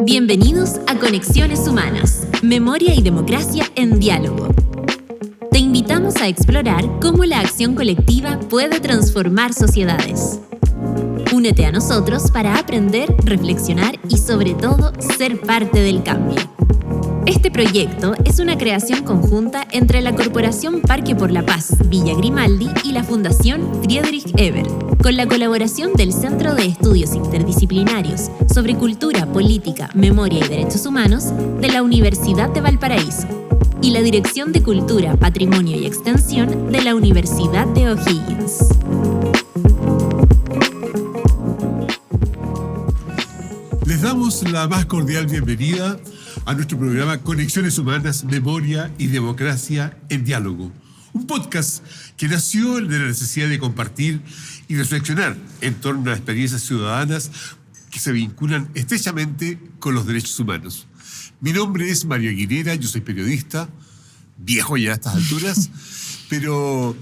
Bienvenidos a Conexiones Humanas, Memoria y Democracia en Diálogo. Te invitamos a explorar cómo la acción colectiva puede transformar sociedades. Únete a nosotros para aprender, reflexionar y sobre todo ser parte del cambio. Este proyecto es una creación conjunta entre la Corporación Parque por la Paz Villa Grimaldi y la Fundación Friedrich Ebert, con la colaboración del Centro de Estudios Interdisciplinarios sobre Cultura, Política, Memoria y Derechos Humanos de la Universidad de Valparaíso y la Dirección de Cultura, Patrimonio y Extensión de la Universidad de O'Higgins. Les damos la más cordial bienvenida a nuestro programa Conexiones Humanas, Memoria y Democracia en Diálogo. Un podcast que nació de la necesidad de compartir y reflexionar en torno a experiencias ciudadanas que se vinculan estrechamente con los derechos humanos. Mi nombre es Mario Aguilera, yo soy periodista, viejo ya a estas alturas, pero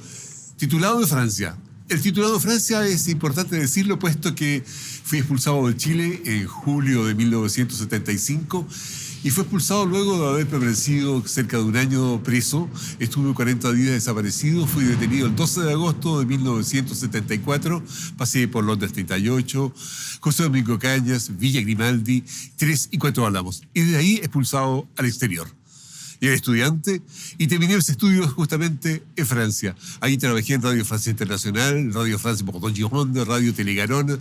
titulado de Francia. El titulado de Francia es importante decirlo, puesto que fui expulsado de Chile en julio de 1975 y fue expulsado luego de haber permanecido cerca de un año preso. Estuve 40 días desaparecido, fui detenido el 12 de agosto de 1974, pasé por Londres 38, José Domingo Cañas, Villa Grimaldi, 3 y 4 Álamos, y de ahí expulsado al exterior. Era estudiante y terminé mis estudios justamente en Francia. Ahí trabajé en Radio Francia Internacional, Radio France Bordeaux-Gironde, Radio Telegarón.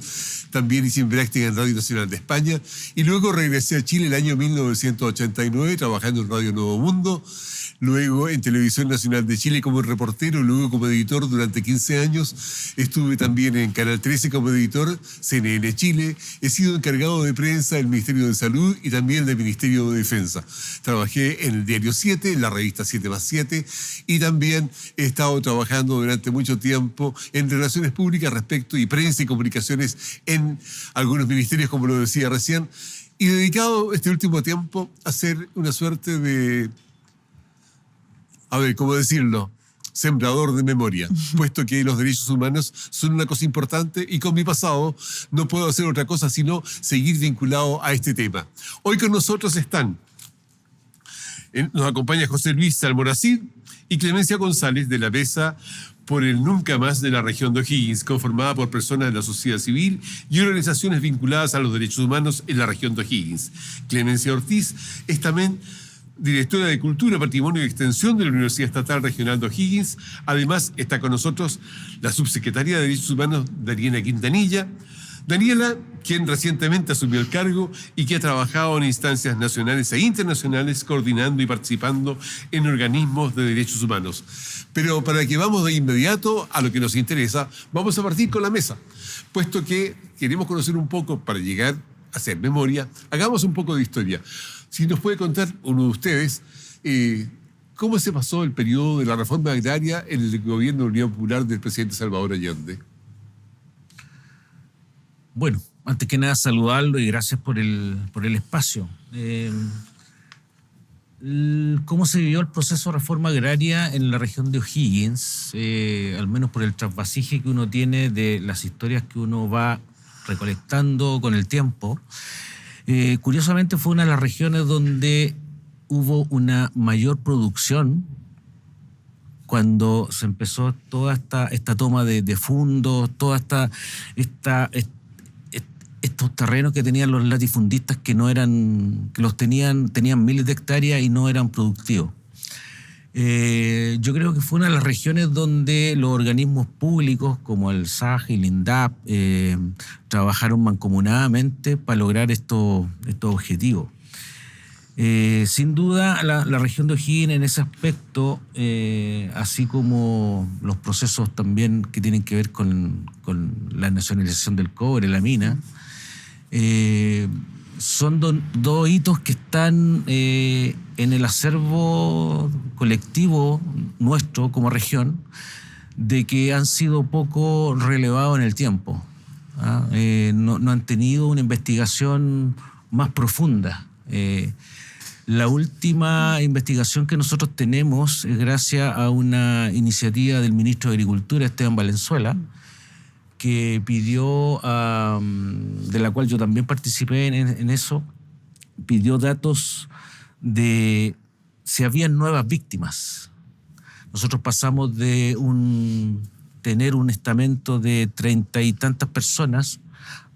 También hice práctica en Radio Nacional de España. Y luego regresé a Chile el año 1989, trabajando en Radio Nuevo Mundo. Luego en Televisión Nacional de Chile como reportero, luego como editor durante 15 años. Estuve también en Canal 13 como editor, CNN Chile. He sido encargado de prensa del Ministerio de Salud y también del Ministerio de Defensa. Trabajé en el Diario 7, en la revista 7+7, y también he estado trabajando durante mucho tiempo en relaciones públicas respecto y prensa y comunicaciones en algunos ministerios, como lo decía recién, y dedicado este último tiempo a hacer una suerte de... ¿cómo decirlo? Sembrador de memoria, puesto que los derechos humanos son una cosa importante y con mi pasado no puedo hacer otra cosa sino seguir vinculado a este tema. Hoy con nosotros nos acompaña José Luis Almoracid y Clemencia González de la Mesa por el Nunca Más de la región de O'Higgins, conformada por personas de la sociedad civil y organizaciones vinculadas a los derechos humanos en la región de O'Higgins. Clemencia Ortiz es también directora de Cultura, Patrimonio y Extensión de la Universidad Estatal Regional de O'Higgins. Además, está con nosotros la subsecretaria de Derechos Humanos, Daniela Quintanilla. Daniela, quien recientemente asumió el cargo y que ha trabajado en instancias nacionales e internacionales, coordinando y participando en organismos de derechos humanos. Pero para que vamos de inmediato a lo que nos interesa, vamos a partir con la mesa, puesto que queremos conocer un poco, para llegar a hacer memoria, hagamos un poco de historia. Si nos puede contar uno de ustedes, ¿cómo se pasó el periodo de la reforma agraria en el gobierno de la Unión Popular del presidente Salvador Allende? Bueno, antes que nada saludarlo y gracias por el espacio. ¿Cómo se vivió el proceso de reforma agraria en la región de O'Higgins? Al menos por el trasvasije que uno tiene de las historias que uno va recolectando con el tiempo. Curiosamente fue una de las regiones donde hubo una mayor producción cuando se empezó toda esta toma de fondos, toda estos terrenos que tenían los latifundistas que tenían miles de hectáreas y no eran productivos. Yo creo que fue una de las regiones donde los organismos públicos como el SAG y el INDAP trabajaron mancomunadamente para lograr estos objetivos. Sin duda, la región de O'Higgins en ese aspecto, así como los procesos también que tienen que ver con la nacionalización del cobre, la mina, son dos hitos que están en el acervo colectivo nuestro como región, de que han sido poco relevados en el tiempo. No han tenido una investigación más profunda. La última investigación que nosotros tenemos es gracias a una iniciativa del ministro de Agricultura, Esteban Valenzuela, que pidió, de la cual yo también participé en eso, pidió datos de si había nuevas víctimas. Nosotros pasamos de tener un estamento de 30 y tantas personas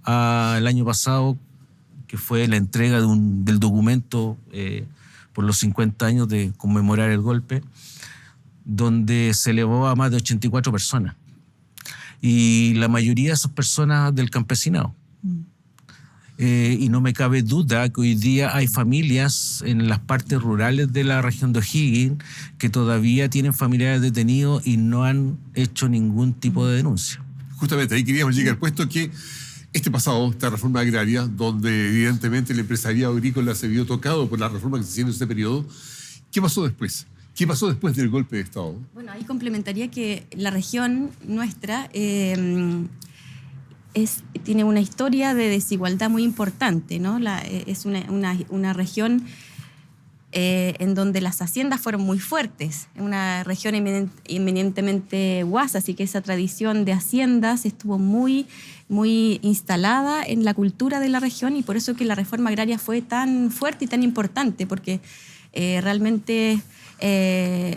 al año pasado, que fue la entrega del documento por los 50 años de conmemorar el golpe, donde se elevó a más de 84 personas. Y la mayoría de esas personas del campesinado. Y no me cabe duda que hoy día hay familias en las partes rurales de la región de O'Higgins que todavía tienen familiares detenidos y no han hecho ningún tipo de denuncia. Justamente ahí queríamos llegar, puesto que esta reforma agraria, donde evidentemente el empresariado agrícola se vio tocado por la reforma que se hizo en ese periodo, ¿qué pasó después? ¿Qué pasó después del golpe de Estado? Bueno, ahí complementaría que la región nuestra tiene una historia de desigualdad muy importante, ¿no? Es una región en donde las haciendas fueron muy fuertes, una región eminentemente huasa, así que esa tradición de haciendas estuvo muy, muy instalada en la cultura de la región, y por eso que la reforma agraria fue tan fuerte y tan importante, porque realmente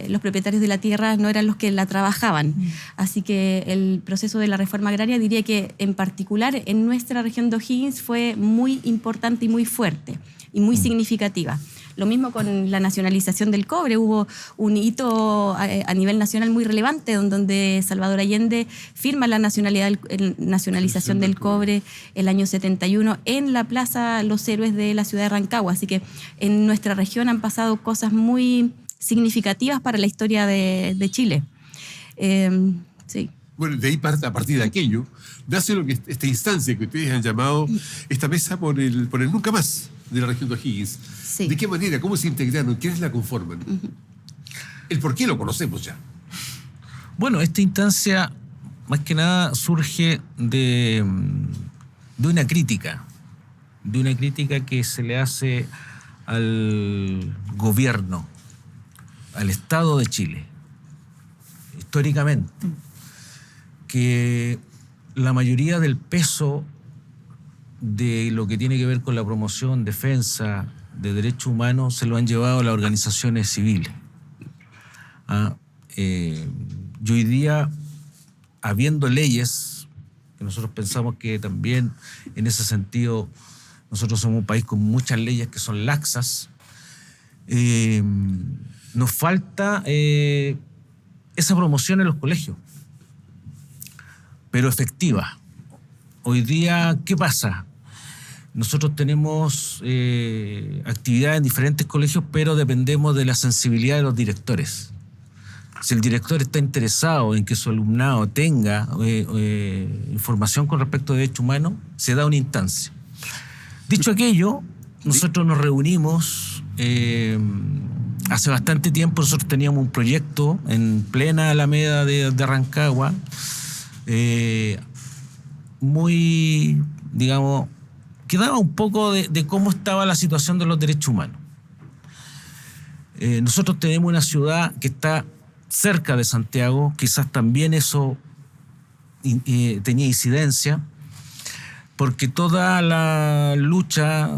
los propietarios de la tierra no eran los que la trabajaban. Así que el proceso de la reforma agraria, diría que en particular en nuestra región de O'Higgins, fue muy importante y muy fuerte y muy significativa. Lo mismo con la nacionalización del cobre. Hubo un hito a nivel nacional muy relevante donde Salvador Allende firma la nacionalización del cobre el año 71 en la Plaza Los Héroes de la ciudad de Rancagua. Así que en nuestra región han pasado cosas muy significativas para la historia de Chile. Sí. Bueno, de ahí a partir de aquello, nace esta instancia que ustedes han llamado esta mesa por el Nunca Más de la región de O'Higgins. Sí. ¿De qué manera? ¿Cómo se integraron? ¿Quiénes la conforman? El por qué lo conocemos ya. Bueno, esta instancia más que nada surge de una crítica que se le hace al gobierno, al Estado de Chile, históricamente, que la mayoría del peso de lo que tiene que ver con la promoción, defensa de derechos humanos se lo han llevado a las organizaciones civiles. Y hoy día, habiendo leyes, que nosotros pensamos que también en ese sentido nosotros somos un país con muchas leyes que son laxas, nos falta esa promoción en los colegios, pero efectiva. Hoy día, ¿qué pasa? Nosotros tenemos actividades en diferentes colegios, pero dependemos de la sensibilidad de los directores. Si el director está interesado en que su alumnado tenga información con respecto a derechos humanos, se da una instancia. Dicho aquello, nosotros nos reunimos hace bastante tiempo. Nosotros teníamos un proyecto en plena Alameda de Rancagua, muy, digamos, que daba un poco de cómo estaba la situación de los derechos humanos. Nosotros tenemos una ciudad que está cerca de Santiago, quizás también eso tenía incidencia, porque toda la lucha,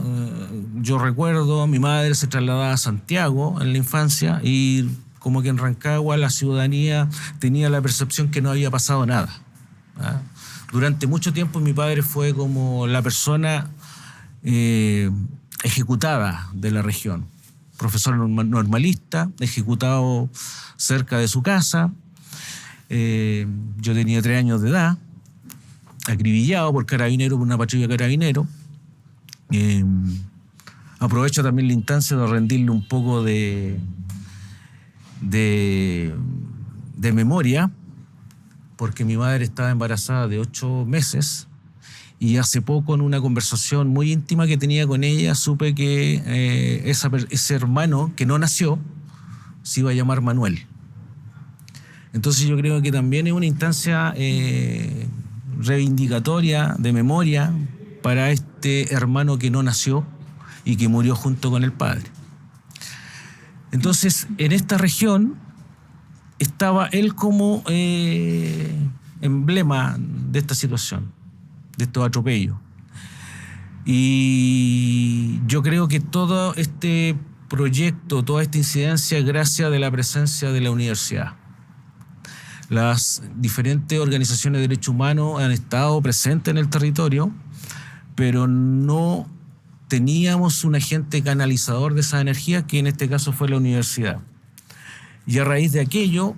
yo recuerdo, mi madre se trasladaba a Santiago en la infancia y como que en Rancagua la ciudadanía tenía la percepción que no había pasado nada. Durante mucho tiempo mi padre fue como la persona ejecutada de la región. Profesor normalista, ejecutado cerca de su casa. Yo tenía 3 años de edad, acribillado por carabineros, por una patrulla de carabineros. Aprovecho también la instancia de rendirle un poco de memoria, porque mi madre estaba embarazada de 8 meses y hace poco, en una conversación muy íntima que tenía con ella, supe que ese hermano que no nació se iba a llamar Manuel. Entonces yo creo que también es una instancia reivindicatoria de memoria para este hermano que no nació y que murió junto con el padre. Entonces, en esta región estaba él como emblema de esta situación, de estos atropellos. Y yo creo que todo este proyecto, toda esta incidencia es gracias de la presencia de la universidad. Las diferentes organizaciones de derechos humanos han estado presentes en el territorio, pero no teníamos un agente canalizador de esa energía, que en este caso fue la universidad. Y a raíz de aquello,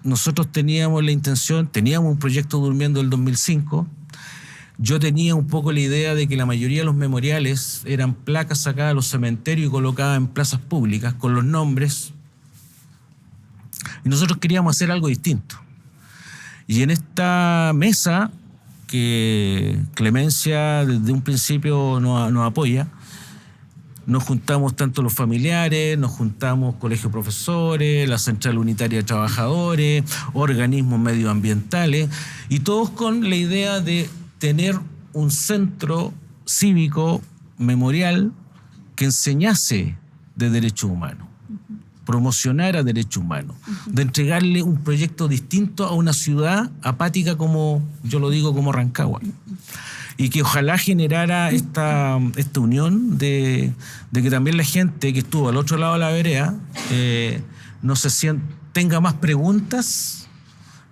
nosotros teníamos un proyecto durmiendo del 2005. Yo tenía un poco la idea de que la mayoría de los memoriales eran placas sacadas de los cementerios y colocadas en plazas públicas con los nombres. Y nosotros queríamos hacer algo distinto. Y en esta mesa, que Clemencia desde un principio nos apoya, nos juntamos tanto los familiares, nos juntamos colegios profesores, la Central Unitaria de Trabajadores, organismos medioambientales, y todos con la idea de tener un centro cívico memorial que enseñase de derechos humanos, promocionara derechos humanos, de entregarle un proyecto distinto a una ciudad apática como, yo lo digo, como Rancagua. Y que ojalá generara esta unión de que también la gente que estuvo al otro lado de la vereda tenga más preguntas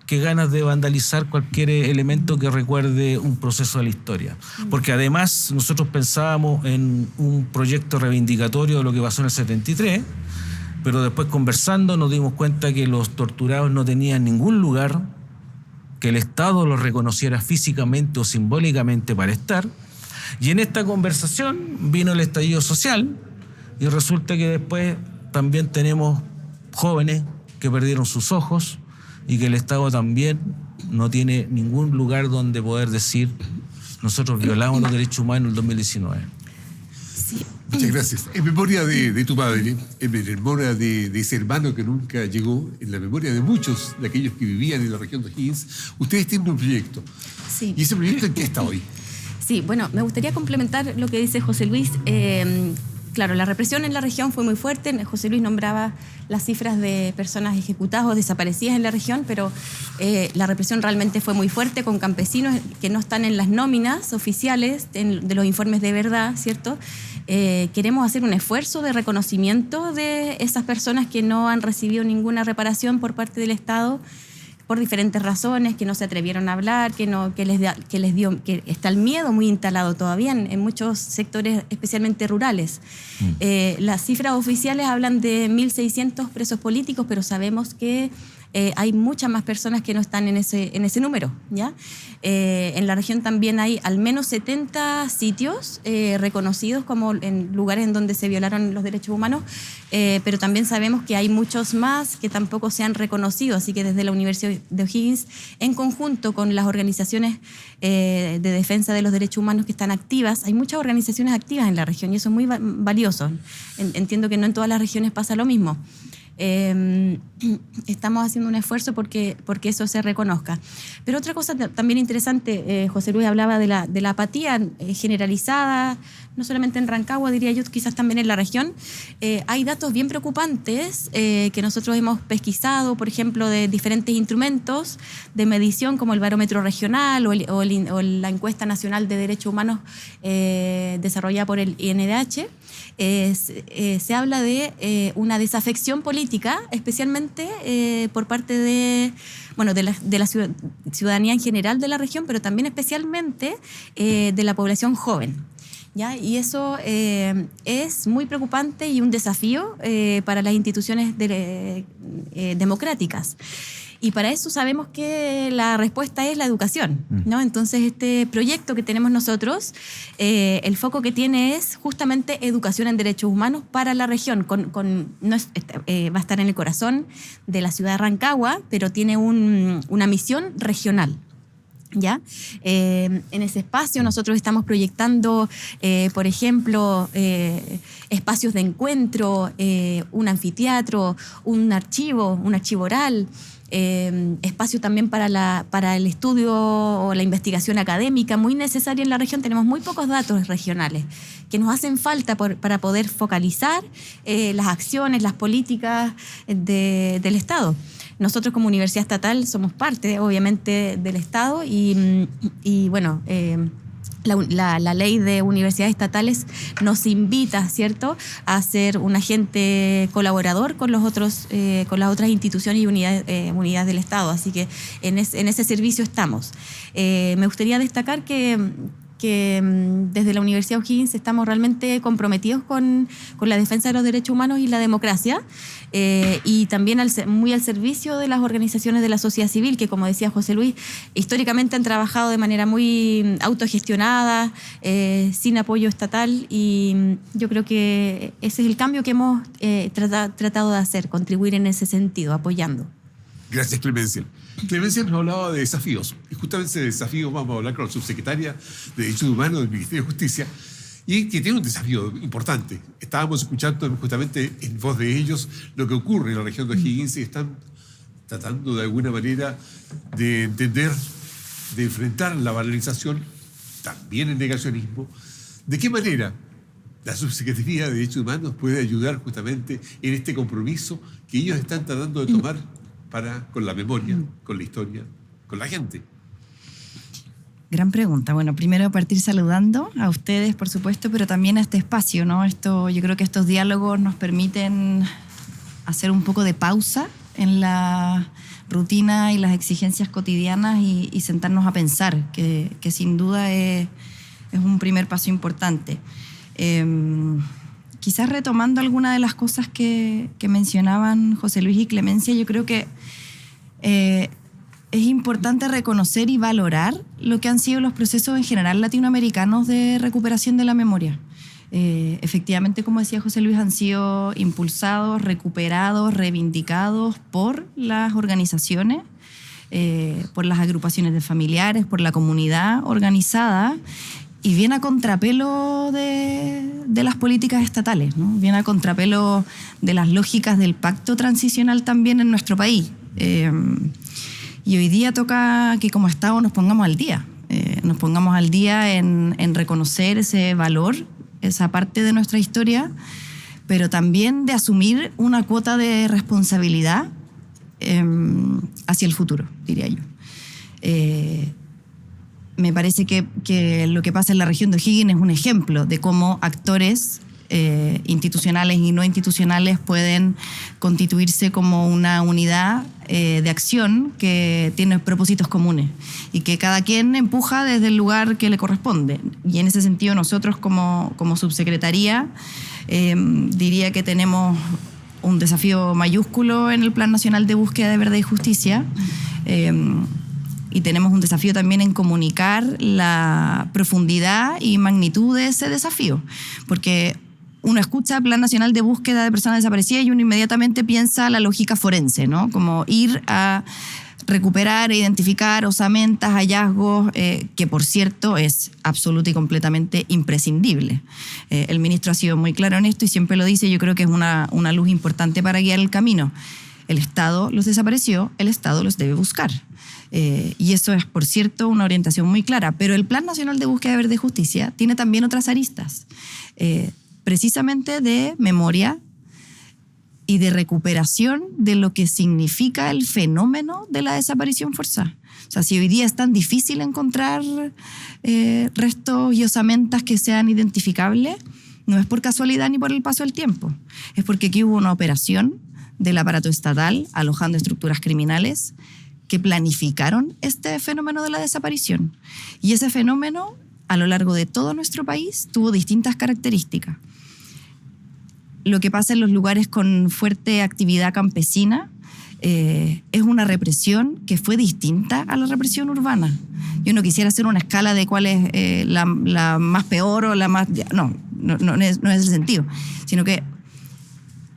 que ganas de vandalizar cualquier elemento que recuerde un proceso de la historia. Porque además nosotros pensábamos en un proyecto reivindicatorio de lo que pasó en el 73, pero después conversando nos dimos cuenta que los torturados no tenían ningún lugar, que el Estado los reconociera físicamente o simbólicamente para estar. Y en esta conversación vino el estallido social, y resulta que después también tenemos jóvenes que perdieron sus ojos, y que el Estado también no tiene ningún lugar donde poder decir: nosotros violamos los derechos humanos en el 2019. Sí. Muchas gracias. En memoria de tu padre, en memoria de ese hermano que nunca llegó, en la memoria de muchos de aquellos que vivían en la región de O'Higgins, ustedes tienen un proyecto. Sí. ¿Y ese proyecto en qué está hoy? Sí, bueno, me gustaría complementar lo que dice José Luis. Claro, la represión en la región fue muy fuerte. José Luis nombraba las cifras de personas ejecutadas o desaparecidas en la región, pero la represión realmente fue muy fuerte, con campesinos que no están en las nóminas oficiales de los informes de verdad, ¿cierto? Queremos hacer un esfuerzo de reconocimiento de esas personas que no han recibido ninguna reparación por parte del Estado, por diferentes razones, que no se atrevieron a hablar, que está el miedo muy instalado todavía en muchos sectores, especialmente rurales. Las cifras oficiales hablan de 1.600 presos políticos, pero sabemos que hay muchas más personas que no están en ese número, ¿ya? En la región también hay al menos 70 sitios reconocidos como en lugares en donde se violaron los derechos humanos, pero también sabemos que hay muchos más que tampoco se han reconocido, así que desde la Universidad de O'Higgins, en conjunto con las organizaciones de defensa de los derechos humanos que están activas, hay muchas organizaciones activas en la región y eso es muy valioso. Entiendo que no en todas las regiones pasa lo mismo. Estamos haciendo un esfuerzo porque eso se reconozca. Pero otra cosa también interesante, José Luis hablaba de la apatía generalizada, no solamente en Rancagua, diría yo, quizás también en la región. Hay datos bien preocupantes que nosotros hemos pesquisado, por ejemplo, de diferentes instrumentos de medición como el barómetro regional o la encuesta nacional de derechos humanos desarrollada por el INDH. Se habla de una desafección política, especialmente por parte de la ciudadanía en general de la región, pero también especialmente de la población joven, ¿ya? Y eso es muy preocupante y un desafío para las instituciones democráticas. Y para eso sabemos que la respuesta es la educación, ¿no? Entonces, este proyecto que tenemos nosotros, el foco que tiene es justamente educación en derechos humanos para la región. Va a estar en el corazón de la ciudad de Rancagua, pero tiene una misión regional, ¿ya? En ese espacio nosotros estamos proyectando, por ejemplo, espacios de encuentro, un anfiteatro, un archivo oral, espacio también para el estudio o la investigación académica, muy necesaria en la región. Tenemos muy pocos datos regionales que nos hacen falta para poder focalizar las acciones, las políticas del Estado. Nosotros como Universidad Estatal somos parte, obviamente, del Estado y bueno, la ley de universidades estatales nos invita, ¿cierto?, a ser un agente colaborador con los otros, con las otras instituciones y unidades del Estado. Así que en ese servicio estamos. Me gustaría destacar que desde la Universidad O'Higgins estamos realmente comprometidos con la defensa de los derechos humanos y la democracia, y también muy al servicio de las organizaciones de la sociedad civil, que, como decía José Luis, históricamente han trabajado de manera muy autogestionada, sin apoyo estatal, y yo creo que ese es el cambio que hemos tratado de hacer, contribuir en ese sentido, apoyando. Gracias, Clemencia. Clemencia nos hablaba de desafíos, y justamente de desafíos vamos a hablar con la subsecretaria de Derechos Humanos del Ministerio de Justicia, y que tiene un desafío importante. Estábamos escuchando justamente en voz de ellos lo que ocurre en la región de O'Higgins, y están tratando de alguna manera de entender, de enfrentar la valorización, también el negacionismo. ¿De qué manera la Subsecretaría de Derechos Humanos puede ayudar justamente en este compromiso que ellos están tratando de tomar con la memoria, con la historia, con la gente? Gran pregunta. Bueno, primero partir saludando a ustedes, por supuesto, pero también a este espacio, ¿no? Yo creo que estos diálogos nos permiten hacer un poco de pausa en la rutina y las exigencias cotidianas y sentarnos a pensar, que sin duda es un primer paso importante. Quizás retomando algunas de las cosas que mencionaban José Luis y Clemencia, yo creo que es importante reconocer y valorar lo que han sido los procesos en general latinoamericanos de recuperación de la memoria. Efectivamente, como decía José Luis, han sido impulsados, recuperados, reivindicados por las organizaciones, por las agrupaciones de familiares, por la comunidad organizada, y viene a contrapelo de las políticas estatales, ¿no? Viene a contrapelo de las lógicas del pacto transicional también en nuestro país. Y hoy día toca que como Estado nos pongamos al día. Nos pongamos al día en reconocer ese valor, esa parte de nuestra historia, pero también de asumir una cuota de responsabilidad hacia el futuro, diría yo. Me parece que lo que pasa en la región de O'Higgins es un ejemplo de cómo actores institucionales y no institucionales pueden constituirse como una unidad de acción que tiene propósitos comunes y que cada quien empuja desde el lugar que le corresponde. Y en ese sentido nosotros como subsecretaría diría que tenemos un desafío mayúsculo en el Plan Nacional de Búsqueda de Verdad y Justicia, y tenemos un desafío también en comunicar la profundidad y magnitud de ese desafío, porque uno escucha Plan Nacional de Búsqueda de Personas Desaparecidas y uno inmediatamente piensa la lógica forense, ¿no? Como ir a recuperar e identificar osamentas, hallazgos, que por cierto es absoluta y completamente imprescindible. El ministro ha sido muy claro en esto y siempre lo dice, yo creo que es una luz importante para guiar el camino. El Estado los desapareció, el Estado los debe buscar. Y eso es, por cierto, una orientación muy clara. Pero el Plan Nacional de Búsqueda de Verdad y Justicia tiene también otras aristas, precisamente de memoria y de recuperación de lo que significa el fenómeno de la desaparición forzada. O sea, si hoy día es tan difícil encontrar restos y osamentas que sean identificables, no es por casualidad ni por el paso del tiempo. Es porque aquí hubo una operación del aparato estatal alojando estructuras criminales que planificaron este fenómeno de la desaparición. Y ese fenómeno, a lo largo de todo nuestro país, tuvo distintas características. Lo que pasa en los lugares con fuerte actividad campesina es una represión que fue distinta a la represión urbana. Yo no quisiera hacer una escala de cuál es la más peor o la más... No es el sentido, sino que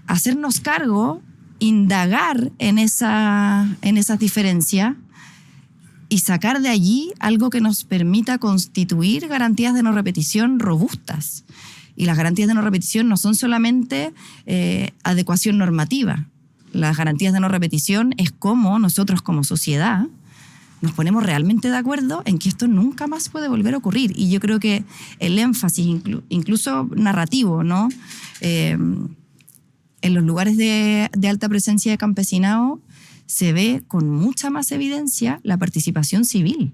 hacernos cargo, indagar en esas diferencias y sacar de allí algo que nos permita constituir garantías de no repetición robustas. Y las garantías de no repetición no son solamente adecuación normativa. Las garantías de no repetición es cómo nosotros como sociedad nos ponemos realmente de acuerdo en que esto nunca más puede volver a ocurrir. Y yo creo que el énfasis, incluso narrativo, ¿no? En los lugares de alta presencia de campesinado se ve con mucha más evidencia la participación civil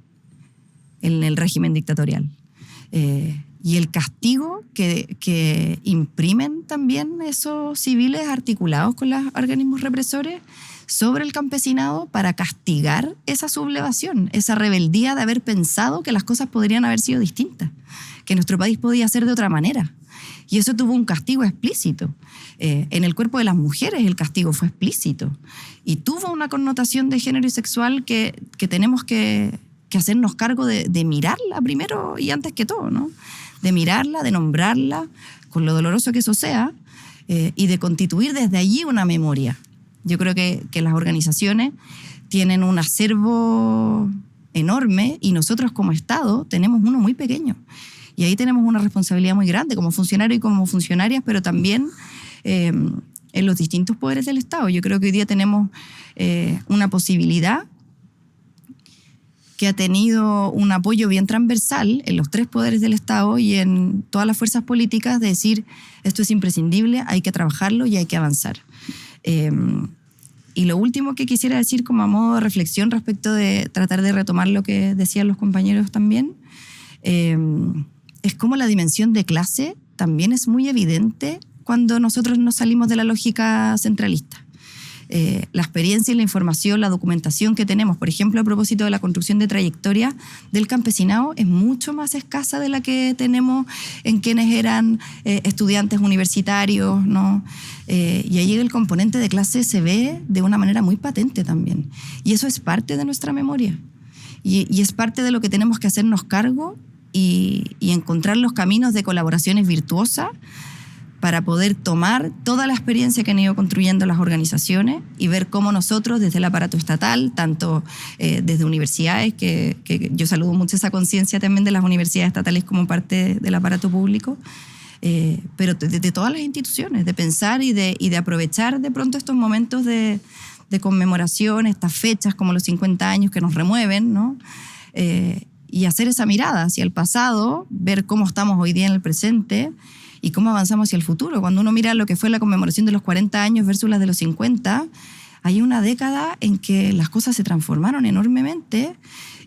en el régimen dictatorial. Y el castigo que imprimen también esos civiles articulados con los organismos represores sobre el campesinado para castigar esa sublevación, esa rebeldía de haber pensado que las cosas podrían haber sido distintas, que nuestro país podía ser de otra manera. Y eso tuvo un castigo explícito. En el cuerpo de las mujeres el castigo fue explícito. Y tuvo una connotación de género y sexual que tenemos que hacernos cargo de mirarla primero y antes que todo, ¿no? De mirarla, de nombrarla, con lo doloroso que eso sea, y de constituir desde allí una memoria. Yo creo que las organizaciones tienen un acervo enorme y nosotros como Estado tenemos uno muy pequeño. Y ahí tenemos una responsabilidad muy grande como funcionarios y como funcionarias, pero también en los distintos poderes del Estado. Yo creo que hoy día tenemos una posibilidad que ha tenido un apoyo bien transversal en los 3 poderes del Estado y en todas las fuerzas políticas de decir esto es imprescindible, hay que trabajarlo y hay que avanzar. Y lo último que quisiera decir como a modo de reflexión respecto de tratar de retomar lo que decían los compañeros también, es como la dimensión de clase también es muy evidente cuando nosotros nos salimos de la lógica centralista. La experiencia y la información, la documentación que tenemos, por ejemplo, a propósito de la construcción de trayectoria del campesinado, es mucho más escasa de la que tenemos en quienes eran estudiantes universitarios, ¿no? Y ahí el componente de clase se ve de una manera muy patente también. Y eso es parte de nuestra memoria. Y es parte de lo que tenemos que hacernos cargo y encontrar los caminos de colaboraciones virtuosas para poder tomar toda la experiencia que han ido construyendo las organizaciones y ver cómo nosotros, desde el aparato estatal, tanto desde universidades, que yo saludo mucho esa conciencia también de las universidades estatales como parte del aparato público, pero de todas las instituciones, de pensar y de aprovechar de pronto estos momentos de conmemoración, estas fechas como los 50 años que nos remueven, ¿no? Y hacer esa mirada hacia el pasado, ver cómo estamos hoy día en el presente y cómo avanzamos hacia el futuro. Cuando uno mira lo que fue la conmemoración de los 40 años versus las de los 50, hay una década en que las cosas se transformaron enormemente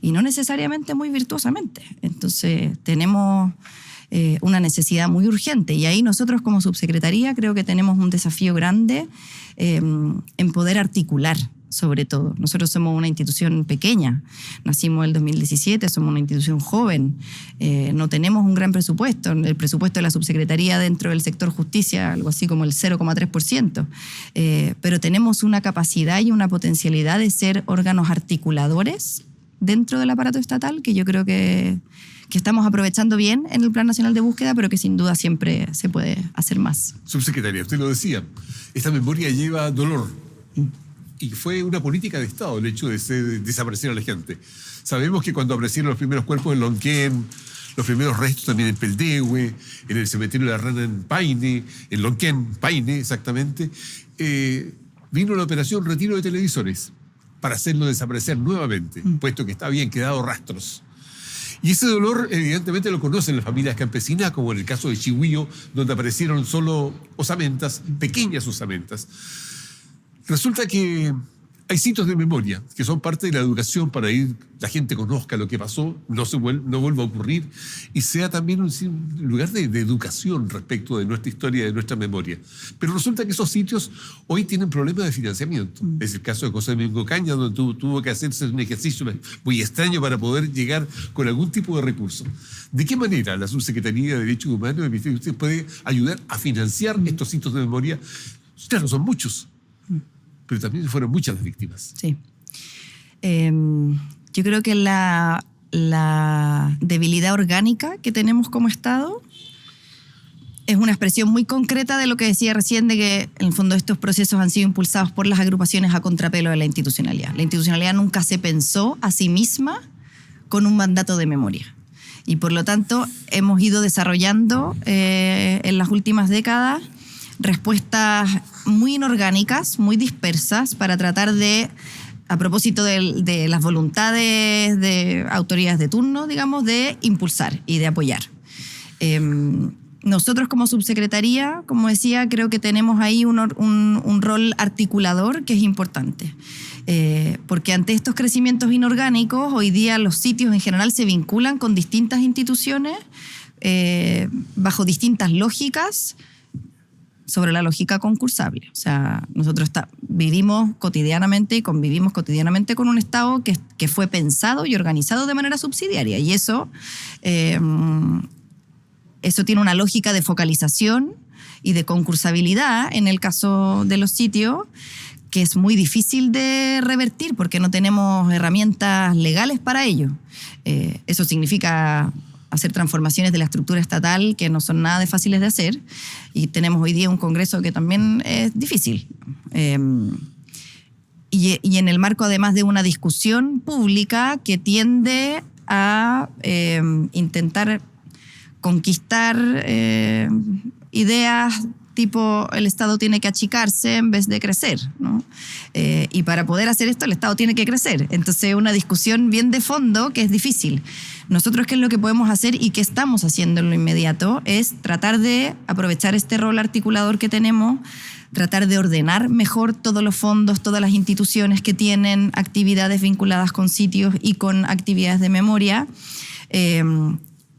y no necesariamente muy virtuosamente. Entonces tenemos una necesidad muy urgente y ahí nosotros como subsecretaría creo que tenemos un desafío grande en poder articular. Sobre todo, nosotros somos una institución pequeña, nacimos en el 2017, somos una institución joven, no tenemos un gran presupuesto, el presupuesto de la subsecretaría dentro del sector justicia, algo así como el 0,3%, pero tenemos una capacidad y una potencialidad de ser órganos articuladores dentro del aparato estatal que yo creo que estamos aprovechando bien en el Plan Nacional de Búsqueda, pero que sin duda siempre se puede hacer más. Subsecretaria, usted lo decía, esta memoria lleva dolor. Y fue una política de Estado el hecho de desaparecer a la gente. Sabemos que cuando aparecieron los primeros cuerpos en Lonquén, los primeros restos también en Peldehue, en el cementerio de la Rana en Paine, en Lonquén, Paine exactamente, vino la operación retiro de televisores para hacerlo desaparecer nuevamente, puesto que habían quedado rastros. Y ese dolor evidentemente lo conocen las familias campesinas, como en el caso de Chihuío, donde aparecieron solo osamentas, pequeñas osamentas. Resulta que hay sitios de memoria que son parte de la educación para que la gente conozca lo que pasó, no vuelva a ocurrir y sea también un lugar de educación respecto de nuestra historia y de nuestra memoria. Pero resulta que esos sitios hoy tienen problemas de financiamiento. Es el caso de José Domingo Caña, donde tuvo que hacerse un ejercicio muy extraño para poder llegar con algún tipo de recurso. ¿De qué manera la Subsecretaría de Derechos Humanos del Ministerio de Justicia puede ayudar a financiar estos sitios de memoria? Claro, son muchos. Pero también fueron muchas las víctimas. Sí. Yo creo que la debilidad orgánica que tenemos como Estado es una expresión muy concreta de lo que decía recién, de que en el fondo estos procesos han sido impulsados por las agrupaciones a contrapelo de la institucionalidad. La institucionalidad nunca se pensó a sí misma con un mandato de memoria. Y por lo tanto hemos ido desarrollando en las últimas décadas respuestas muy inorgánicas, muy dispersas, para tratar de, a propósito de las voluntades de autoridades de turno, digamos, de impulsar y de apoyar. Nosotros como subsecretaría, como decía, creo que tenemos ahí un rol articulador que es importante. Porque ante estos crecimientos inorgánicos, hoy día los sitios en general se vinculan con distintas instituciones bajo distintas lógicas sobre la lógica concursable. O sea, nosotros vivimos cotidianamente y convivimos cotidianamente con un Estado que fue pensado y organizado de manera subsidiaria. Y eso tiene una lógica de focalización y de concursabilidad en el caso de los sitios que es muy difícil de revertir porque no tenemos herramientas legales para ello. Eso significa hacer transformaciones de la estructura estatal que no son nada de fáciles de hacer, y tenemos hoy día un Congreso que también es difícil. Y en el marco además de una discusión pública que tiende a intentar conquistar ideas tipo el Estado tiene que achicarse en vez de crecer, ¿no? Y para poder hacer esto el Estado tiene que crecer. Entonces una discusión bien de fondo que es difícil. Nosotros, ¿qué es lo que podemos hacer y qué estamos haciendo en lo inmediato? Es tratar de aprovechar este rol articulador que tenemos, tratar de ordenar mejor todos los fondos, todas las instituciones que tienen actividades vinculadas con sitios y con actividades de memoria,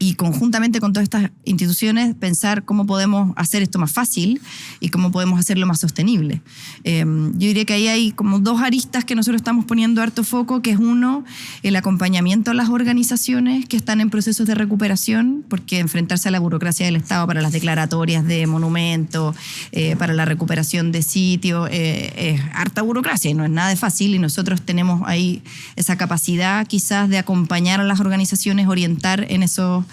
y conjuntamente con todas estas instituciones pensar cómo podemos hacer esto más fácil y cómo podemos hacerlo más sostenible. Yo diría que ahí hay como dos aristas que nosotros estamos poniendo harto foco, que es uno, el acompañamiento a las organizaciones que están en procesos de recuperación, porque enfrentarse a la burocracia del Estado para las declaratorias de monumentos, para la recuperación de sitios, es harta burocracia y no es nada de fácil, y nosotros tenemos ahí esa capacidad quizás de acompañar a las organizaciones, orientar en esos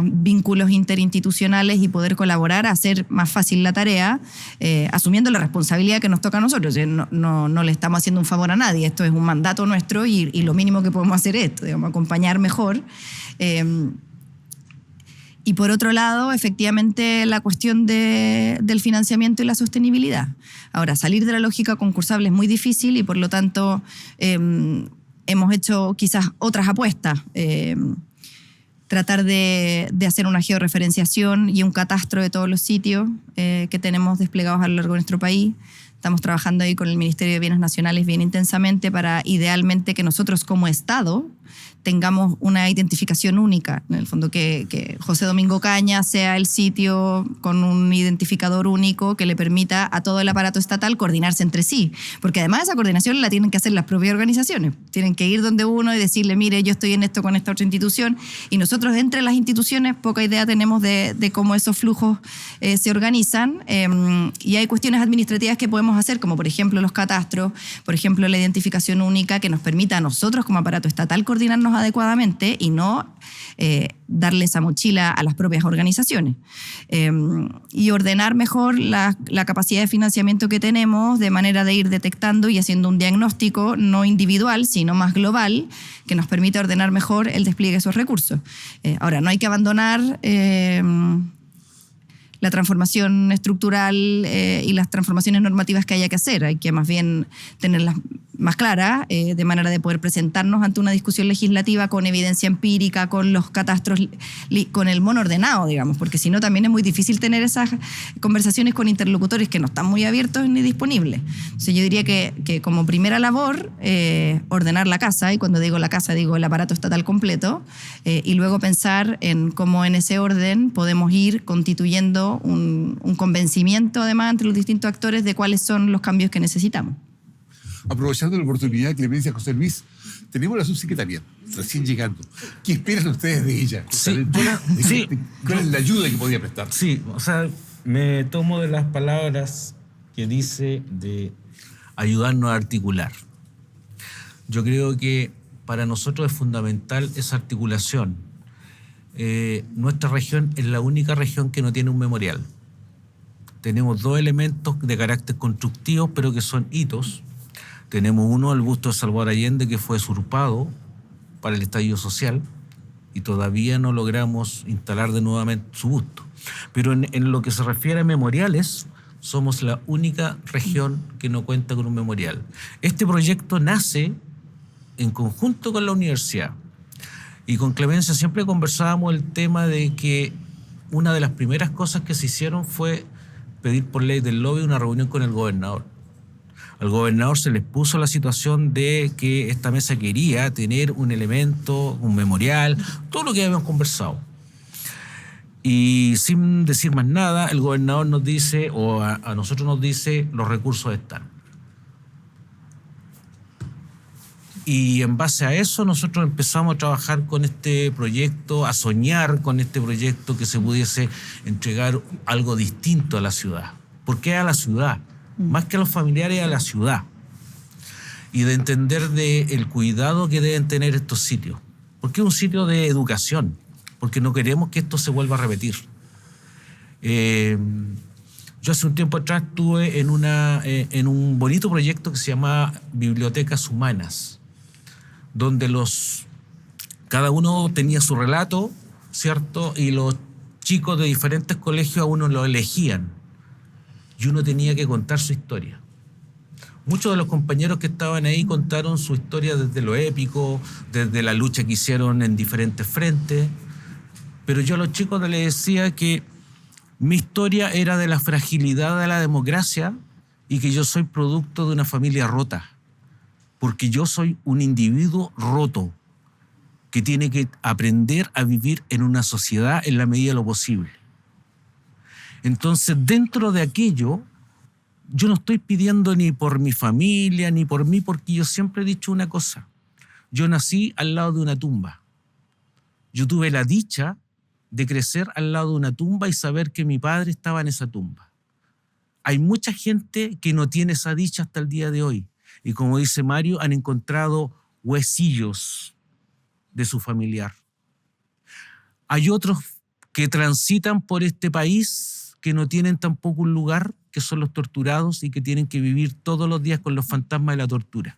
vínculos interinstitucionales y poder colaborar a hacer más fácil la tarea, asumiendo la responsabilidad que nos toca a nosotros. No le estamos haciendo un favor a nadie, esto es un mandato nuestro y lo mínimo que podemos hacer es esto, digamos, acompañar mejor. Y por otro lado, efectivamente, la cuestión del financiamiento y la sostenibilidad. Ahora, salir de la lógica concursable es muy difícil y por lo tanto hemos hecho quizás otras apuestas. Tratar de hacer una georreferenciación y un catastro de todos los sitios que tenemos desplegados a lo largo de nuestro país. Estamos trabajando ahí con el Ministerio de Bienes Nacionales bien intensamente para idealmente que nosotros como Estado tengamos una identificación única. En el fondo que José Domingo Caña sea el sitio con un identificador único que le permita a todo el aparato estatal coordinarse entre sí. Porque además esa coordinación la tienen que hacer las propias organizaciones. Tienen que ir donde uno y decirle, mire, yo estoy en esto con esta otra institución. Y nosotros entre las instituciones poca idea tenemos de cómo esos flujos se organizan. Y hay cuestiones administrativas que podemos hacer, como por ejemplo los catastros, por ejemplo la identificación única que nos permita a nosotros como aparato estatal coordinarnos adecuadamente y no darle esa mochila a las propias organizaciones. Y ordenar mejor la capacidad de financiamiento que tenemos de manera de ir detectando y haciendo un diagnóstico no individual, sino más global, que nos permita ordenar mejor el despliegue de esos recursos. Ahora, no hay que abandonar la transformación estructural y las transformaciones normativas que haya que hacer. Hay que más bien tenerlas más claras, de manera de poder presentarnos ante una discusión legislativa con evidencia empírica, con los catastros, con el mono ordenado, digamos, porque si no también es muy difícil tener esas conversaciones con interlocutores que no están muy abiertos ni disponibles. Entonces yo diría que como primera labor, ordenar la casa, y cuando digo la casa digo el aparato estatal completo, y luego pensar en cómo en ese orden podemos ir constituyendo un convencimiento además entre los distintos actores de cuáles son los cambios que necesitamos. Aprovechando la oportunidad, Clemencia, José Luis, tenemos la subsecretaría recién llegando. ¿Qué esperan ustedes de ella? Sí. ¿Cuál es la ayuda que podría prestar? Sí, o sea, me tomo de las palabras que dice de ayudarnos a articular. Yo creo que para nosotros es fundamental esa articulación. Nuestra región es la única región que no tiene un memorial. Tenemos dos elementos de carácter constructivo, pero que son hitos. Tenemos uno, el busto de Salvador Allende, que fue usurpado para el estallido social y todavía no logramos instalar de nuevamente su busto. Pero en lo que se refiere a memoriales, somos la única región que no cuenta con un memorial. Este proyecto nace en conjunto con la universidad. Y con Clemencia siempre conversábamos el tema de que una de las primeras cosas que se hicieron fue pedir por ley del lobby una reunión con el gobernador. Al gobernador se les puso la situación de que esta mesa quería tener un elemento, un memorial, todo lo que habíamos conversado. Y sin decir más nada, el gobernador nos dice, o a nosotros nos dice, los recursos están. Y en base a eso nosotros empezamos a trabajar con este proyecto, a soñar con este proyecto que se pudiese entregar algo distinto a la ciudad. ¿Por qué a la ciudad? Más que a los familiares, a la ciudad. Y de entender el cuidado que deben tener estos sitios. Porque es un sitio de educación. Porque no queremos que esto se vuelva a repetir. Yo hace un tiempo atrás estuve en un bonito proyecto que se llama Bibliotecas Humanas, donde cada uno tenía su relato, ¿cierto? Y los chicos de diferentes colegios a uno lo elegían. Y uno tenía que contar su historia. Muchos de los compañeros que estaban ahí contaron su historia desde lo épico, desde la lucha que hicieron en diferentes frentes. Pero yo a los chicos les decía que mi historia era de la fragilidad de la democracia y que yo soy producto de una familia rota. Porque yo soy un individuo roto que tiene que aprender a vivir en una sociedad en la medida de lo posible. Entonces, dentro de aquello, yo no estoy pidiendo ni por mi familia, ni por mí, porque yo siempre he dicho una cosa. Yo nací al lado de una tumba. Yo tuve la dicha de crecer al lado de una tumba y saber que mi padre estaba en esa tumba. Hay mucha gente que no tiene esa dicha hasta el día de hoy. Y como dice Mario, han encontrado huesillos de su familiar. Hay otros que transitan por este país que no tienen tampoco un lugar, que son los torturados y que tienen que vivir todos los días con los fantasmas de la tortura.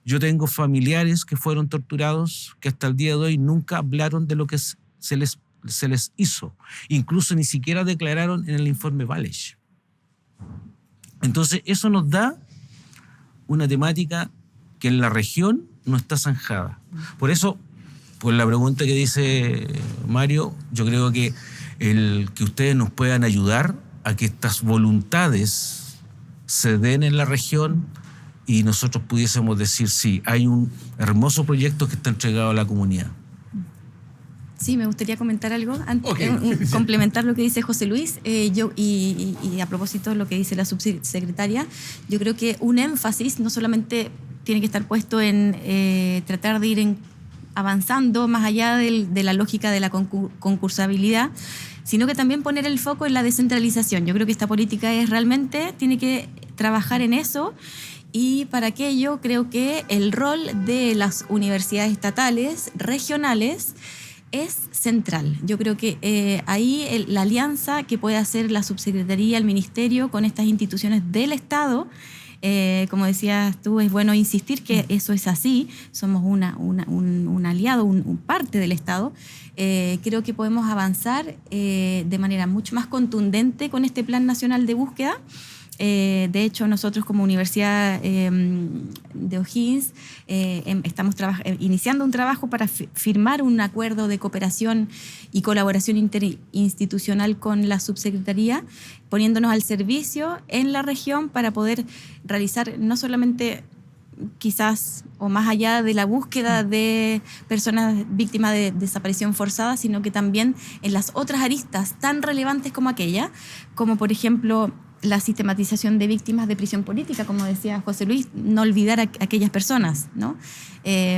Yo tengo familiares que fueron torturados que hasta el día de hoy nunca hablaron de lo que se les hizo. Incluso ni siquiera declararon en el informe Walsh. Entonces eso nos da una temática que en la región no está zanjada. Por eso, por la pregunta que dice Mario, yo creo que que ustedes nos puedan ayudar a que estas voluntades se den en la región y nosotros pudiésemos decir, sí, hay un hermoso proyecto que está entregado a la comunidad. Sí, me gustaría comentar algo, Okay. Complementar lo que dice José Luis, y a propósito de lo que dice la subsecretaria, yo creo que un énfasis no solamente tiene que estar puesto en tratar de ir avanzando más allá de la lógica de la concursabilidad, sino que también poner el foco en la descentralización. Yo creo que esta política realmente tiene que trabajar en eso, y para aquello creo que el rol de las universidades estatales, regionales, es central. Yo creo que ahí la alianza que puede hacer la subsecretaría, el ministerio con estas instituciones del Estado, como decías tú, es bueno insistir que eso es así, somos un aliado, un parte del Estado. Creo que podemos avanzar de manera mucho más contundente con este Plan Nacional de Búsqueda. De hecho, nosotros como Universidad de O'Higgins estamos iniciando un trabajo para firmar un acuerdo de cooperación y colaboración interinstitucional con la subsecretaría, poniéndonos al servicio en la región para poder realizar no solamente quizás o más allá de la búsqueda de personas víctimas de desaparición forzada, sino que también en las otras aristas tan relevantes como aquella, como por ejemplo la sistematización de víctimas de prisión política, como decía José Luis, no olvidar a aquellas personas, ¿no? Que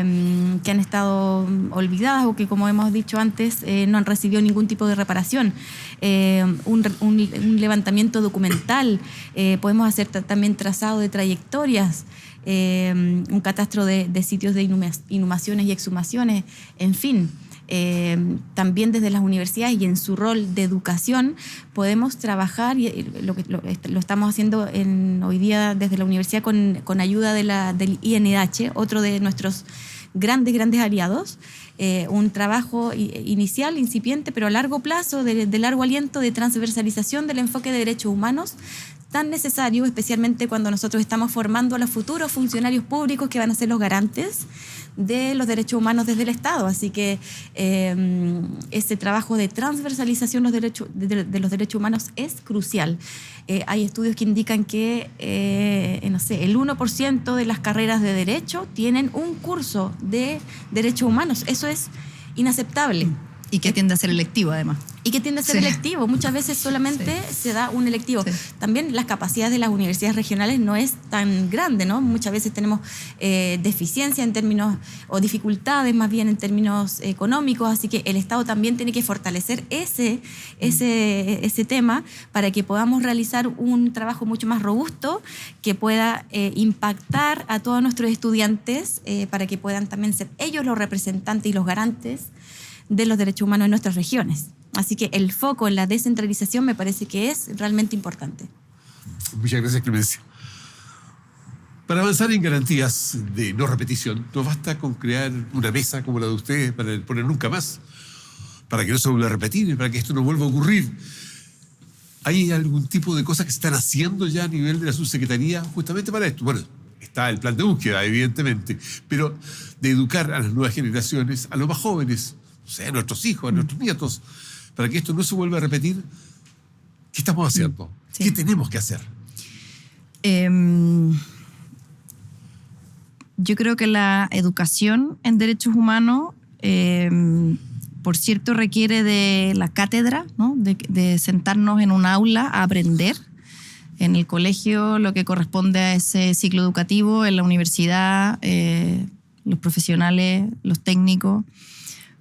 han estado olvidadas o que, como hemos dicho antes, no han recibido ningún tipo de reparación. Un levantamiento documental, podemos hacer también trazado de trayectorias, un catastro de sitios de inhumaciones y exhumaciones, en fin. También desde las universidades y en su rol de educación podemos trabajar, y lo estamos haciendo hoy día desde la universidad con ayuda del INDH, otro de nuestros grandes aliados, un trabajo inicial, incipiente, pero a largo plazo, de largo aliento, de transversalización del enfoque de derechos humanos, tan necesario, especialmente cuando nosotros estamos formando a los futuros funcionarios públicos que van a ser los garantes de los derechos humanos desde el Estado. Así que ese trabajo de transversalización de los derechos humanos es crucial. Hay estudios que indican que, no sé, el 1% de las carreras de derecho tienen un curso de derechos humanos. Eso es inaceptable. Y que tiende a ser electivo, además. Y que tiende a ser electivo. Muchas veces solamente se da un electivo. Sí. También las capacidades de las universidades regionales no es tan grande, ¿no? Muchas veces tenemos deficiencia en términos, o dificultades más bien en términos económicos, así que el Estado también tiene que fortalecer ese tema para que podamos realizar un trabajo mucho más robusto que pueda impactar a todos nuestros estudiantes para que puedan también ser ellos los representantes y los garantes de los derechos humanos en nuestras regiones. Así que el foco en la descentralización me parece que es realmente importante. Muchas gracias, Clemencia. Para avanzar en garantías de no repetición, no basta con crear una mesa como la de ustedes para el poner nunca más, para que no se vuelva a repetir, para que esto no vuelva a ocurrir. ¿Hay algún tipo de cosas que se están haciendo ya a nivel de la subsecretaría justamente para esto? Bueno, está el plan de búsqueda, evidentemente, pero de educar a las nuevas generaciones, a los más jóvenes, o sea, a nuestros hijos, a nuestros nietos, para que esto no se vuelva a repetir. ¿Qué estamos haciendo? Sí. ¿Qué tenemos que hacer? Yo creo que la educación en derechos humanos, por cierto, requiere de la cátedra, ¿no? de sentarnos en un aula a aprender. En el colegio, lo que corresponde a ese ciclo educativo, en la universidad, los profesionales, los técnicos.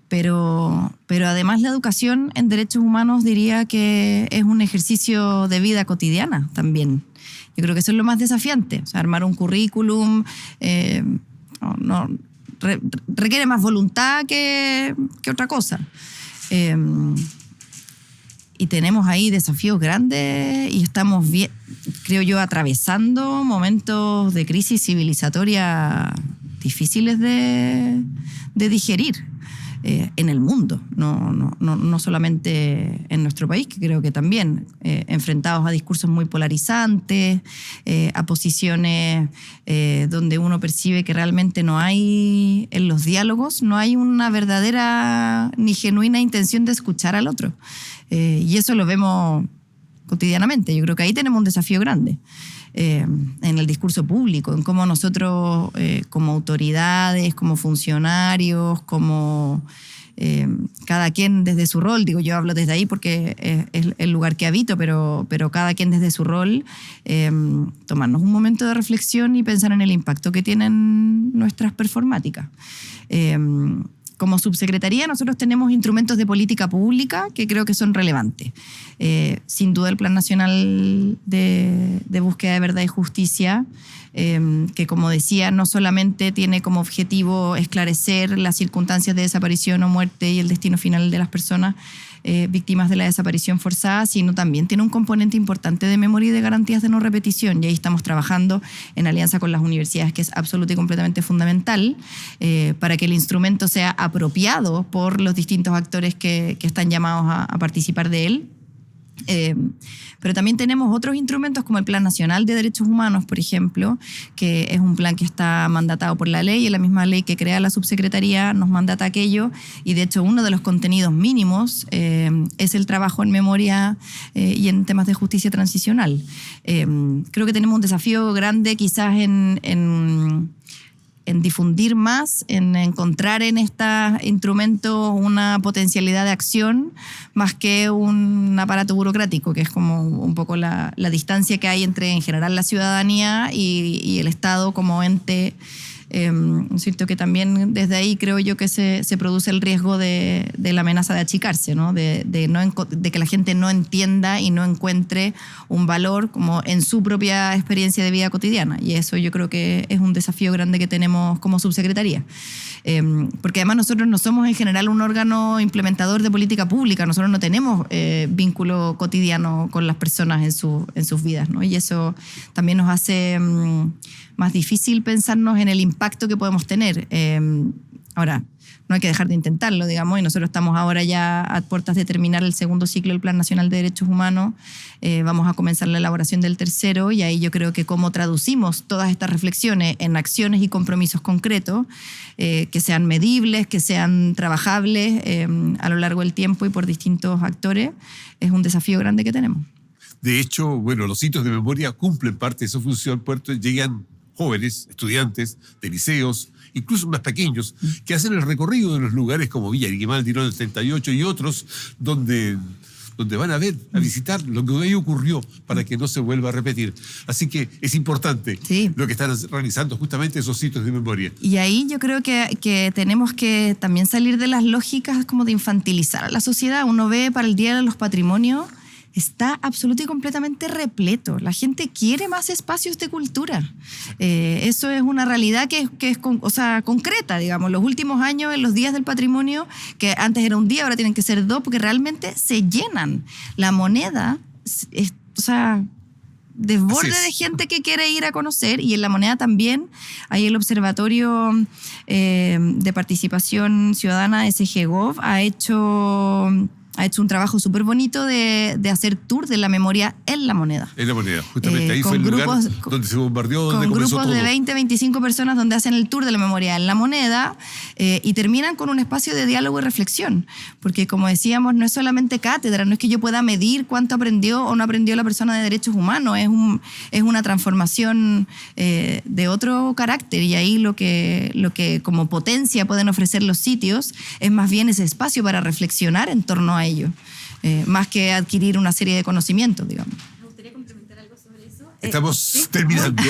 Pero además la educación en derechos humanos diría que es un ejercicio de vida cotidiana también. Yo creo que eso es lo más desafiante. O sea, armar un currículum requiere más voluntad que otra cosa. Y tenemos ahí desafíos grandes y estamos, creo yo, atravesando momentos de crisis civilizatoria difíciles de digerir. En el mundo, no solamente en nuestro país, que creo que también, enfrentados a discursos muy polarizantes, a posiciones donde uno percibe que realmente no hay, en los diálogos, no hay una verdadera ni genuina intención de escuchar al otro. Y eso lo vemos cotidianamente. Yo creo que ahí tenemos un desafío grande. En el discurso público, en cómo nosotros como autoridades, como funcionarios, como cada quien desde su rol, digo, yo hablo desde ahí porque es el lugar que habito, pero cada quien desde su rol, tomarnos un momento de reflexión y pensar en el impacto que tienen nuestras performáticas. Como subsecretaría nosotros tenemos instrumentos de política pública que creo que son relevantes. Sin duda el Plan Nacional de Búsqueda de Verdad y Justicia, que como decía no solamente tiene como objetivo esclarecer las circunstancias de desaparición o muerte y el destino final de las personas víctimas de la desaparición forzada, sino también tiene un componente importante de memoria y de garantías de no repetición. Y ahí estamos trabajando en alianza con las universidades, que es absoluta y completamente fundamental para que el instrumento sea apropiado por los distintos actores que están llamados a participar de él. Pero también tenemos otros instrumentos como el Plan Nacional de Derechos Humanos, por ejemplo, que es un plan que está mandatado por la ley, y la misma ley que crea la subsecretaría nos mandata aquello, y de hecho uno de los contenidos mínimos es el trabajo en memoria y en temas de justicia transicional. Creo que tenemos un desafío grande quizás en difundir más, en encontrar en estos instrumentos una potencialidad de acción más que un aparato burocrático, que es como un poco la distancia que hay entre, en general, la ciudadanía y el Estado como ente. ¿Cierto? Que también desde ahí creo yo que se produce el riesgo de la amenaza de achicarse, ¿no? De que la gente no entienda y no encuentre un valor como en su propia experiencia de vida cotidiana. Y eso yo creo que es un desafío grande que tenemos como subsecretaría. Porque además nosotros no somos en general un órgano implementador de política pública, nosotros no tenemos vínculo cotidiano con las personas en sus vidas, ¿no? Y eso también nos hace más difícil pensarnos en el impacto que podemos tener. Ahora, no hay que dejar de intentarlo, digamos, y nosotros estamos ahora ya a puertas de terminar el segundo ciclo del Plan Nacional de Derechos Humanos. Vamos a comenzar la elaboración del tercero, y ahí yo creo que cómo traducimos todas estas reflexiones en acciones y compromisos concretos, que sean medibles, que sean trabajables a lo largo del tiempo y por distintos actores, es un desafío grande que tenemos. De hecho, bueno, los sitios de memoria cumplen parte de su función, puerto llegan jóvenes, estudiantes de liceos, incluso más pequeños, que hacen el recorrido de los lugares como Villa Grimaldi, Girón del 38 y otros, donde van a ver, a visitar lo que ahí ocurrió para que no se vuelva a repetir. Así que es importante lo que están realizando justamente esos sitios de memoria. Y ahí yo creo que tenemos que también salir de las lógicas como de infantilizar a la sociedad. Uno ve para el Día de los Patrimonios, está absoluto y completamente repleto. La gente quiere más espacios de cultura. Eso es una realidad que es concreta, digamos. Los últimos años, en los días del patrimonio, que antes era un día, ahora tienen que ser 2, porque realmente se llenan. La Moneda, desborde de gente que quiere ir a conocer, y en La Moneda también hay el Observatorio de Participación Ciudadana SGGov, ha hecho un trabajo súper bonito de hacer tour de la memoria en La Moneda. En La Moneda, justamente ahí fue el lugar donde se bombardeó, donde comenzó todo. Con grupos de 20, 25 personas donde hacen el tour de la memoria en La Moneda, y terminan con un espacio de diálogo y reflexión. Porque, como decíamos, no es solamente cátedra, no es que yo pueda medir cuánto aprendió o no aprendió la persona de derechos humanos, es una transformación de otro carácter, y ahí lo que como potencia pueden ofrecer los sitios es más bien ese espacio para reflexionar en torno a ello, más que adquirir una serie de conocimientos, digamos. Me gustaría complementar algo sobre eso. Estamos terminando.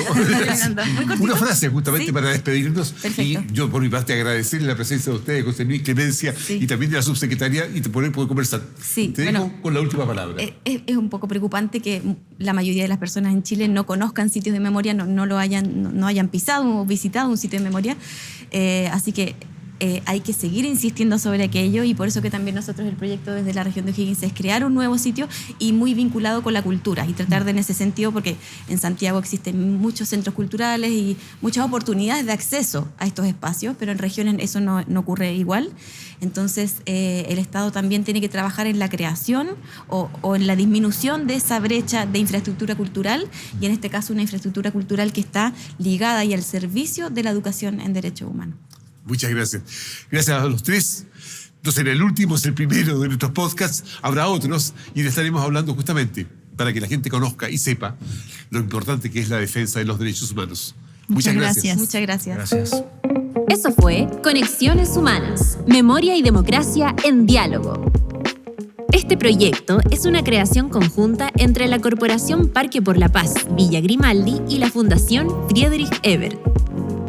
Una frase justamente para despedirnos. Perfecto. Y yo, por mi parte, agradecerle la presencia de ustedes, José Luis, Clemencia, y también de la subsecretaria, y poder conversar. Te dejo con la última palabra. Es un poco preocupante que la mayoría de las personas en Chile no conozcan sitios de memoria, no hayan pisado o visitado un sitio de memoria. Así que hay que seguir insistiendo sobre aquello, y por eso que también nosotros, el proyecto desde la región de O'Higgins, es crear un nuevo sitio y muy vinculado con la cultura, y tratar de, en ese sentido, porque en Santiago existen muchos centros culturales y muchas oportunidades de acceso a estos espacios, pero en regiones eso no ocurre igual. Entonces el Estado también tiene que trabajar en la creación o en la disminución de esa brecha de infraestructura cultural, y en este caso una infraestructura cultural que está ligada y al servicio de la educación en derechos humanos. Muchas gracias. Gracias a los tres. No será el último, es el primero de nuestros podcasts. Habrá otros, y le estaremos hablando justamente para que la gente conozca y sepa lo importante que es la defensa de los derechos humanos. Muchas gracias. Muchas gracias. Gracias. Eso fue Conexiones Humanas, Memoria y Democracia en Diálogo. Este proyecto es una creación conjunta entre la Corporación Parque por la Paz, Villa Grimaldi, y la Fundación Friedrich Ebert,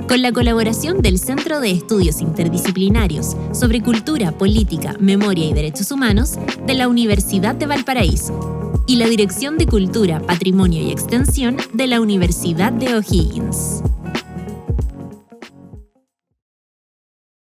con la colaboración del Centro de Estudios Interdisciplinarios sobre Cultura, Política, Memoria y Derechos Humanos de la Universidad de Valparaíso y la Dirección de Cultura, Patrimonio y Extensión de la Universidad de O'Higgins.